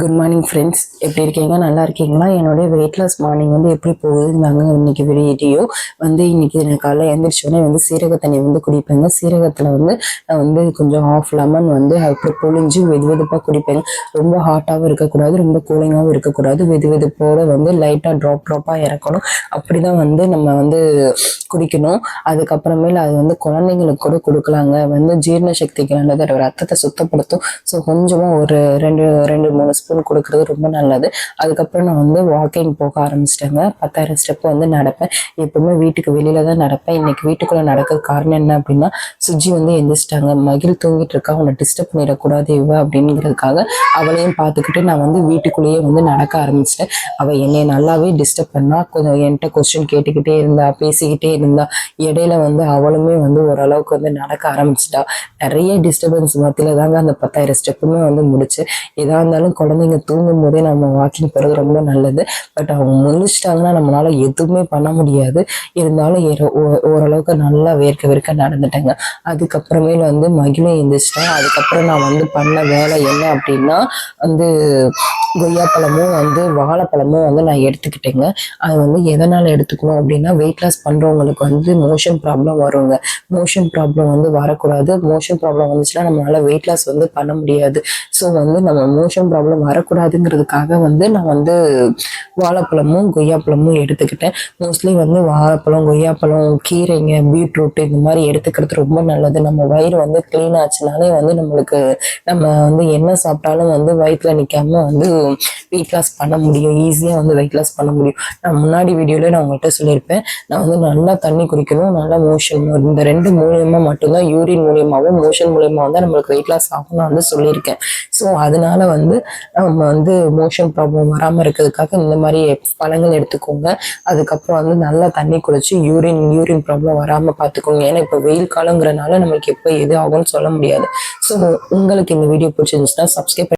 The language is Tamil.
குட் மார்னிங் ஃப்ரெண்ட்ஸ், எப்படி இருக்கீங்க? நல்லா இருக்கீங்களா? என்னுடைய வெயிட் லாஸ் மார்னிங் வந்து எப்படி போகுதுன்னாங்க இன்னைக்கு வீடியோ வந்து. இன்னைக்கு எனக்கு காலைல எழுந்திரிச்சோடனே வந்து சீரக தண்ணி வந்து குடிப்பேங்க. சீரகத்தில் வந்து நான் வந்து கொஞ்சம் ஆஃப் லெமன் வந்து அப்படி பொழிஞ்சு வெது வெதுப்பாக குடிப்பேங்க. ரொம்ப ஹாட்டாகவும் இருக்கக்கூடாது, ரொம்ப கூலிங்காகவும் இருக்கக்கூடாது. வெது வெதுப்போடு வந்து லைட்டாக ட்ராப்பாக இறக்கணும். அப்படி தான் வந்து நம்ம வந்து குடிக்கணும். அதுக்கப்புறமேல அது வந்து குழந்தைங்களுக்கு கூட கொடுக்கலாங்க. வந்து ஜீரண சக்திக்கு நல்லது, ரத்தத்தை சுத்தப்படுத்தும். ஸோ கொஞ்சமாக ஒரு ரெண்டு ரெண்டு மூணு ஸ்பூன் கொடுக்குறது ரொம்ப நல்லது. அதுக்கப்புறம் நான் வந்து வாக்கிங் போக ஆரம்பிச்சிட்டேங்க. 10,000 ஸ்டெப் வந்து நடப்பேன். எப்பவுமே வீட்டுக்கு வெளியில தான் நடப்பேன். இன்னைக்கு வீட்டுக்குள்ள நடக்கிறது காரணம் என்ன அப்படின்னா, சுஜி வந்து எந்திரிச்சிட்டாங்க. மகிழ் தூங்கிட்டு இருக்கா, அவனை டிஸ்டர்ப் பண்ணிடக்கூடாது இவ அப்படிங்கிறதுக்காக அவளையும் பார்த்துக்கிட்டு நான் வந்து வீட்டுக்குள்ளேயே வந்து நடக்க ஆரம்பிச்சிட்டேன். அவள் என்னை நல்லாவே டிஸ்டர்ப் பண்ணா. கொஞ்சம் என்கிட்ட கொஸ்டின் கேட்டுக்கிட்டே இருந்தா, பேசிக்கிட்டே இருந்தா. இடையில வந்து அவளுமே வந்து ஓரளவுக்கு வந்து நடக்க ஆரம்பிச்சிட்டா. நிறைய டிஸ்டர்பன்ஸ் மத்தியில தாங்க அந்த 10,000 ஸ்டெப்புமே வந்து முடிச்சு. எதா இருந்தாலும் குழந்தைங்க தூங்கும் போதே நம்ம வாக்கிங் போகிறது ரொம்ப நல்லது. பட் அவங்க முழிச்சிட்டாங்கன்னா நம்மளால எதுவுமே பண்ண முடியாது. இருந்தாலும் ஓரளவுக்கு நல்லா வேர்க்க நடந்துட்டேங்க. அதுக்கப்புறமேல வந்து மகிழை எழுந்திரிச்சிட்டேன். அதுக்கப்புறம் நான் வந்து பண்ண வேலை என்ன அப்படின்னா வந்து கொய்யாப்பழமும் வந்து வாழைப்பழமும் வந்து நான் எடுத்துக்கிட்டேங்க. அது வந்து எதனால் எடுத்துக்கணும் அப்படின்னா, வெயிட் லாஸ் பண்ணுறவங்களுக்கு வந்து மோஷன் ப்ராப்ளம் வருங்க. மோஷன் ப்ராப்ளம் வந்து வரக்கூடாது. மோஷன் ப்ராப்ளம் வந்துச்சுன்னா நம்மளால வெயிட் லாஸ் வந்து பண்ண முடியாது. ஸோ வந்து நம்ம மோஷன் ப்ராப்ளம் வரக்கூடாதுங்கிறதுக்காக வந்து நான் வந்து வாழைப்பழமும் கொய்யாப்பழமும் எடுத்துக்கிட்டேன். மோஸ்ட்லி வந்து வாழைப்பழம், கொய்யாப்பழம், கீரைங்க, பீட்ரூட் இந்த மாதிரி எடுத்துக்கிறது ரொம்ப நல்லது. நம்ம வயிறு வந்து க்ளீன் ஆச்சுனாலே வந்து நம்மளுக்கு நம்ம வந்து என்ன சாப்பிட்டாலும் வந்து வயிற்றில் நிற்காம வந்து வெயிட் லாஸ் பண்ண முடியும். ஈஸியாக வந்து வெயிட் லாஸ் பண்ண முடியும். நான் முன்னாடி வீடியோவில் நான் உங்கள்கிட்ட சொல்லியிருப்பேன், நான் வந்து நல்லா தண்ணி குடிக்கணும், நல்லா மோஷன், இந்த ரெண்டு மூலியமாக மட்டும்தான், யூரின் மூலியமாகவும் மோஷன் மூலியமாக தான் நம்மளுக்கு வெயிட் லாஸ் ஆகும் நான் வந்து சொல்லியிருக்கேன். ஸோ அதனால வந்து நம்ம வந்து மோஷன் ப்ராப்ளம் வராமல் இருக்கிறதுக்காக இந்த மாதிரி பழங்கள் எடுத்துக்கோங்க. அதுக்கப்புறம் வந்து நல்லா தண்ணி குடிச்சு யூரின் ப்ராப்ளம் வராமல் பார்த்துக்கோங்க. ஏன்னா இப்போ வெயில் காலங்கிறனால நம்மளுக்கு எப்போ எது ஆகும்னு சொல்ல முடியாது. ஸோ உங்களுக்கு இந்த வீடியோ பிடிச்சிருந்துச்சுன்னா சப்ஸ்கிரைப்